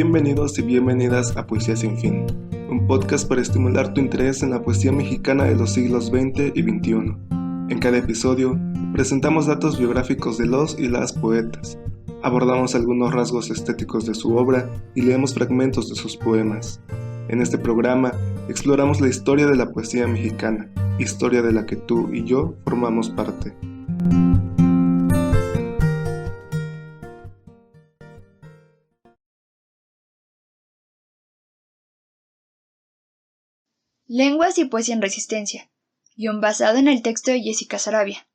Bienvenidos y bienvenidas a Poesía Sin Fin, un podcast para estimular tu interés en la poesía mexicana de los siglos XX y XXI. En cada episodio, presentamos datos biográficos de los y las poetas, abordamos algunos rasgos estéticos de su obra y leemos fragmentos de sus poemas. En este programa, exploramos la historia de la poesía mexicana, historia de la que tú y yo formamos parte. Lenguas y poesía en resistencia, guión basado en el texto de Jessica Saravia.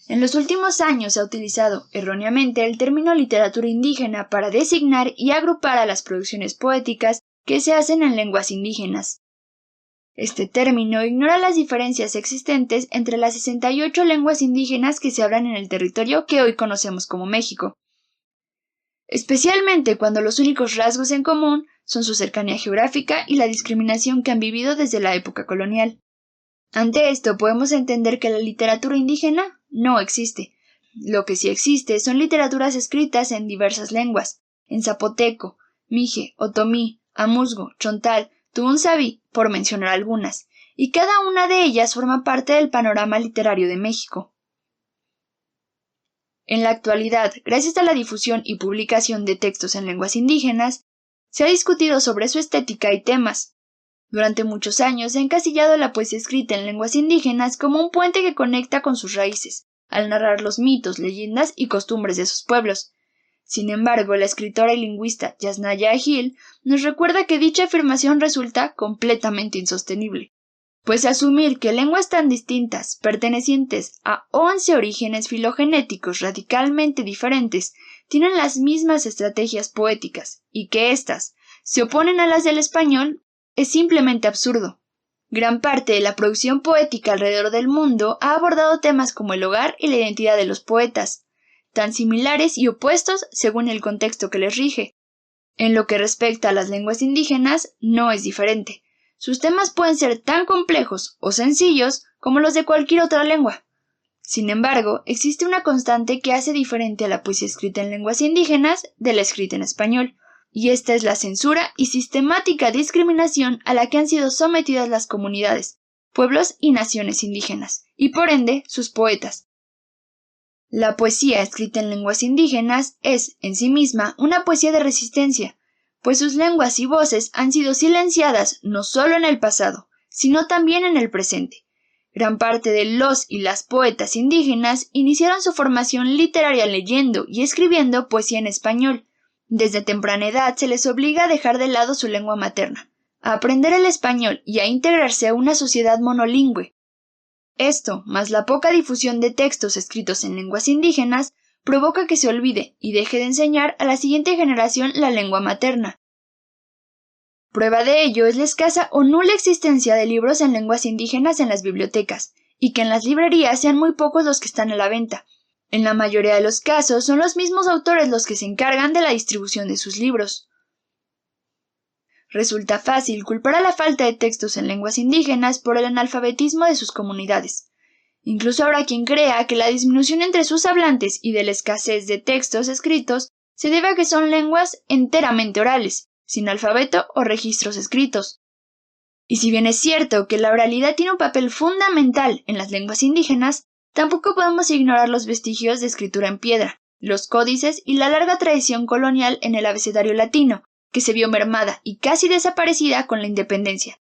En los últimos años se ha utilizado erróneamente el término literatura indígena para designar y agrupar a las producciones poéticas que se hacen en lenguas indígenas. Este término ignora las diferencias existentes entre las 68 lenguas indígenas que se hablan en el territorio que hoy conocemos como México, especialmente cuando los únicos rasgos en común son su cercanía geográfica y la discriminación que han vivido desde la época colonial. Ante esto podemos entender que la literatura indígena no existe. Lo que sí existe son literaturas escritas en diversas lenguas, en zapoteco, mije, otomí, amuzgo, chontal, tubunzaví, por mencionar algunas, y cada una de ellas forma parte del panorama literario de México. En la actualidad, gracias a la difusión y publicación de textos en lenguas indígenas, se ha discutido sobre su estética y temas. Durante muchos años se ha encasillado la poesía escrita en lenguas indígenas como un puente que conecta con sus raíces, al narrar los mitos, leyendas y costumbres de sus pueblos. Sin embargo, la escritora y lingüista Yasnaya Agil nos recuerda que dicha afirmación resulta completamente insostenible, pues asumir que lenguas tan distintas, pertenecientes a 11 orígenes filogenéticos radicalmente diferentes, tienen las mismas estrategias poéticas, y que éstas se oponen a las del español, es simplemente absurdo. Gran parte de la producción poética alrededor del mundo ha abordado temas como el hogar y la identidad de los poetas, tan similares y opuestos según el contexto que les rige. En lo que respecta a las lenguas indígenas, no es diferente. Sus temas pueden ser tan complejos o sencillos como los de cualquier otra lengua. Sin embargo, existe una constante que hace diferente a la poesía escrita en lenguas indígenas de la escrita en español, y esta es la censura y sistemática discriminación a la que han sido sometidas las comunidades, pueblos y naciones indígenas, y por ende sus poetas. La poesía escrita en lenguas indígenas es, en sí misma, una poesía de resistencia, pues sus lenguas y voces han sido silenciadas no solo en el pasado, sino también en el presente. Gran parte de los y las poetas indígenas iniciaron su formación literaria leyendo y escribiendo poesía en español. Desde temprana edad se les obliga a dejar de lado su lengua materna, a aprender el español y a integrarse a una sociedad monolingüe. Esto, más la poca difusión de textos escritos en lenguas indígenas, provoca que se olvide y deje de enseñar a la siguiente generación la lengua materna. Prueba de ello es la escasa o nula existencia de libros en lenguas indígenas en las bibliotecas, y que en las librerías sean muy pocos los que están a la venta. En la mayoría de los casos son los mismos autores los que se encargan de la distribución de sus libros. Resulta fácil culpar a la falta de textos en lenguas indígenas por el analfabetismo de sus comunidades. Incluso habrá quien crea que la disminución entre sus hablantes y de la escasez de textos escritos se debe a que son lenguas enteramente orales, sin alfabeto o registros escritos. Y si bien es cierto que la oralidad tiene un papel fundamental en las lenguas indígenas, tampoco podemos ignorar los vestigios de escritura en piedra, los códices y la larga tradición colonial en el abecedario latino, que se vio mermada y casi desaparecida con la independencia,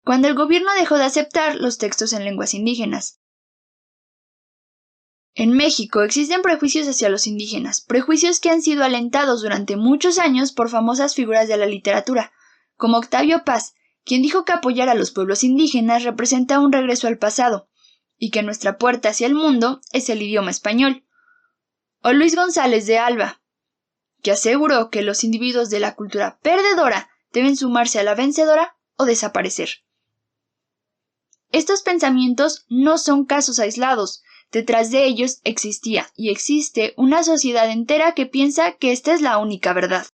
cuando el gobierno dejó de aceptar los textos en lenguas indígenas. En México existen prejuicios hacia los indígenas, prejuicios que han sido alentados durante muchos años por famosas figuras de la literatura, como Octavio Paz, quien dijo que apoyar a los pueblos indígenas representa un regreso al pasado, y que nuestra puerta hacia el mundo es el idioma español. O Luis González de Alba, que aseguró que los individuos de la cultura perdedora deben sumarse a la vencedora o desaparecer. Estos pensamientos no son casos aislados. Detrás de ellos existía y existe una sociedad entera que piensa que esta es la única verdad.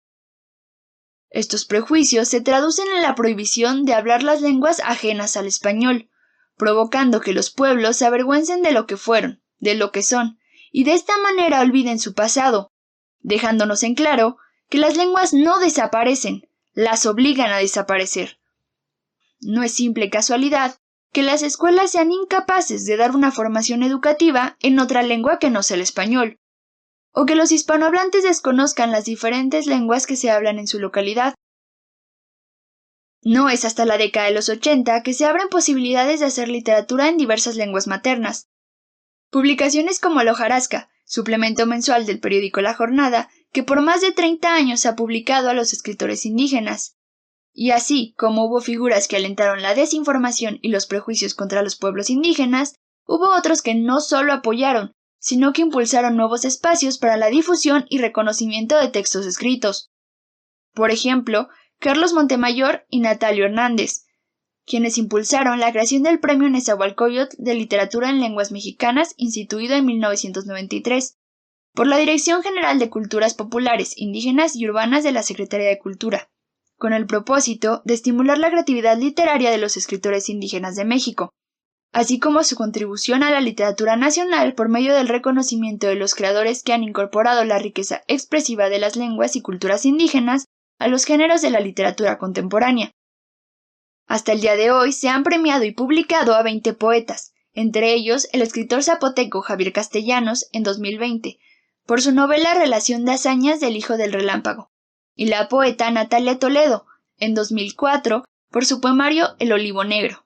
Estos prejuicios se traducen en la prohibición de hablar las lenguas ajenas al español, provocando que los pueblos se avergüencen de lo que fueron, de lo que son, y de esta manera olviden su pasado, dejándonos en claro que las lenguas no desaparecen, las obligan a desaparecer. No es simple casualidad que las escuelas sean incapaces de dar una formación educativa en otra lengua que no sea el español, o que los hispanohablantes desconozcan las diferentes lenguas que se hablan en su localidad. No es hasta la década de los 80 que se abren posibilidades de hacer literatura en diversas lenguas maternas. Publicaciones como La Hojarasca, suplemento mensual del periódico La Jornada, que por más de 30 años ha publicado a los escritores indígenas. Y así como hubo figuras que alentaron la desinformación y los prejuicios contra los pueblos indígenas, hubo otros que no solo apoyaron, sino que impulsaron nuevos espacios para la difusión y reconocimiento de textos escritos. Por ejemplo, Carlos Montemayor y Natalio Hernández, quienes impulsaron la creación del Premio Nezahualcóyotl de Literatura en Lenguas Mexicanas, instituido en 1993, por la Dirección General de Culturas Populares, Indígenas y Urbanas de la Secretaría de Cultura, con el propósito de estimular la creatividad literaria de los escritores indígenas de México, así como su contribución a la literatura nacional por medio del reconocimiento de los creadores que han incorporado la riqueza expresiva de las lenguas y culturas indígenas a los géneros de la literatura contemporánea. Hasta el día de hoy se han premiado y publicado a 20 poetas, entre ellos el escritor zapoteco Javier Castellanos en 2020, por su novela Relación de hazañas del hijo del relámpago, y la poeta Natalia Toledo, en 2004, por su poemario El olivo negro.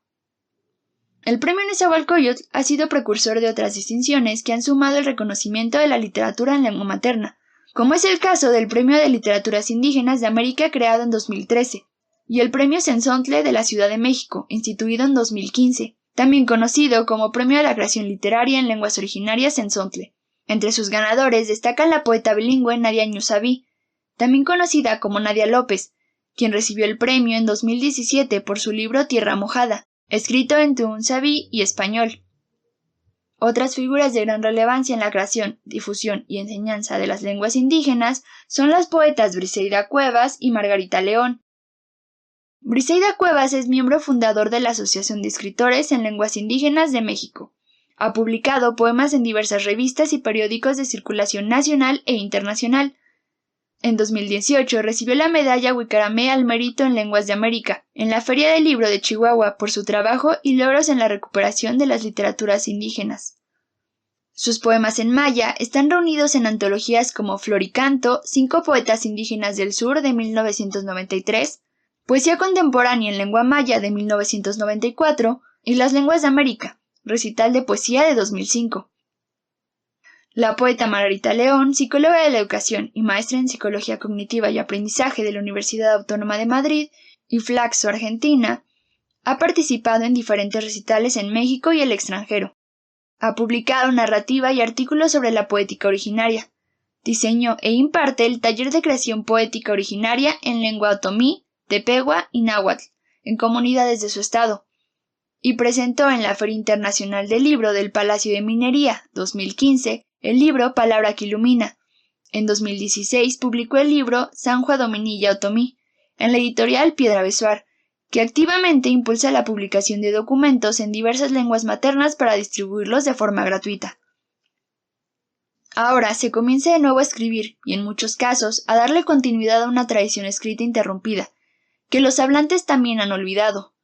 El Premio Nezahualcóyotl ha sido precursor de otras distinciones que han sumado el reconocimiento de la literatura en lengua materna, como es el caso del Premio de Literaturas Indígenas de América creado en 2013, y el Premio Sensontle de la Ciudad de México, instituido en 2015, también conocido como Premio a la Creación Literaria en Lenguas Originarias Sensontle. Entre sus ganadores destacan la poeta bilingüe Nadia Ñusaví, también conocida como Nadia López, quien recibió el premio en 2017 por su libro Tierra Mojada, escrito en Tu'unzaví y español. Otras figuras de gran relevancia en la creación, difusión y enseñanza de las lenguas indígenas son las poetas Briseida Cuevas y Margarita León. Briseida Cuevas es miembro fundador de la Asociación de Escritores en Lenguas Indígenas de México. Ha publicado poemas en diversas revistas y periódicos de circulación nacional e internacional. En 2018 recibió la medalla Huicaramé al Mérito en Lenguas de América, en la Feria del Libro de Chihuahua, por su trabajo y logros en la recuperación de las literaturas indígenas. Sus poemas en maya están reunidos en antologías como Flor y Canto, 5 poetas indígenas del sur de 1993, Poesía contemporánea en lengua maya de 1994 y Las lenguas de América, recital de poesía de 2005. La poeta Margarita León, psicóloga de la educación y maestra en psicología cognitiva y aprendizaje de la Universidad Autónoma de Madrid y Flaxo, Argentina, ha participado en diferentes recitales en México y el extranjero. Ha publicado narrativa y artículos sobre la poética originaria. Diseñó e imparte el taller de creación poética originaria en lengua otomí, tepehua y náhuatl, en comunidades de su estado, y presentó en la Feria Internacional del Libro del Palacio de Minería 2015 el libro Palabra que Ilumina. En 2016 publicó el libro Sanjua Dominilla Otomí, en la editorial Piedra Besoar, que activamente impulsa la publicación de documentos en diversas lenguas maternas para distribuirlos de forma gratuita. Ahora se comienza de nuevo a escribir, y en muchos casos a darle continuidad a una tradición escrita interrumpida, que los hablantes también han olvidado.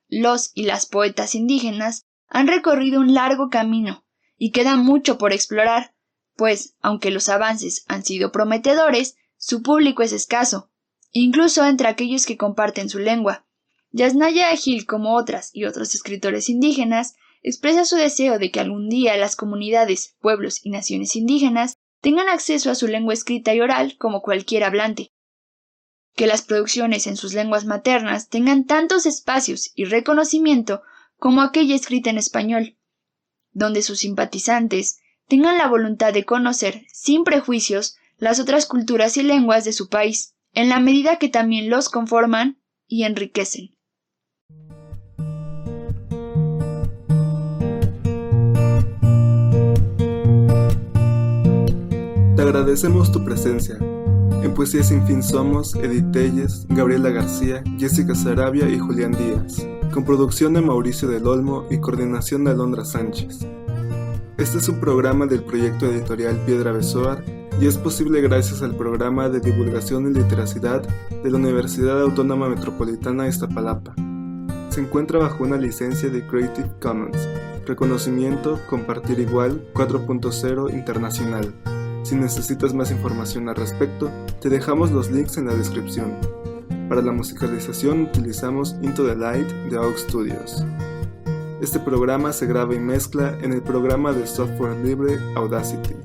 Los y las poetas indígenas han recorrido un largo camino, y queda mucho por explorar, pues, aunque los avances han sido prometedores, su público es escaso, incluso entre aquellos que comparten su lengua. Yasnaya Agil, como otras y otros escritores indígenas, expresa su deseo de que algún día las comunidades, pueblos y naciones indígenas tengan acceso a su lengua escrita y oral como cualquier hablante. Que las producciones en sus lenguas maternas tengan tantos espacios y reconocimiento como aquella escrita en español, donde sus simpatizantes tengan la voluntad de conocer, sin prejuicios, las otras culturas y lenguas de su país, en la medida que también los conforman y enriquecen. Te agradecemos tu presencia. En Poesía Sin Fin somos Edith Telles, Gabriela García, Jessica Sarabia y Julián Díaz, con producción de Mauricio del Olmo y coordinación de Alondra Sánchez. Este es un programa del proyecto editorial Piedra Besoar, y es posible gracias al Programa de Divulgación y Literacidad de la Universidad Autónoma Metropolitana Iztapalapa. Se encuentra bajo una licencia de Creative Commons, reconocimiento Compartir Igual 4.0 Internacional. Si necesitas más información al respecto, te dejamos los links en la descripción. Para la musicalización utilizamos Into the Light de AUG Studios. Este programa se graba y mezcla en el programa de software libre Audacity.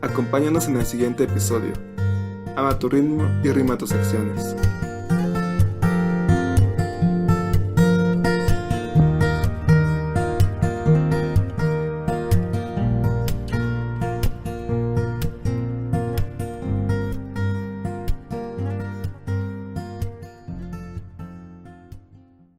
Acompáñanos en el siguiente episodio. Ama tu ritmo y rima tus acciones.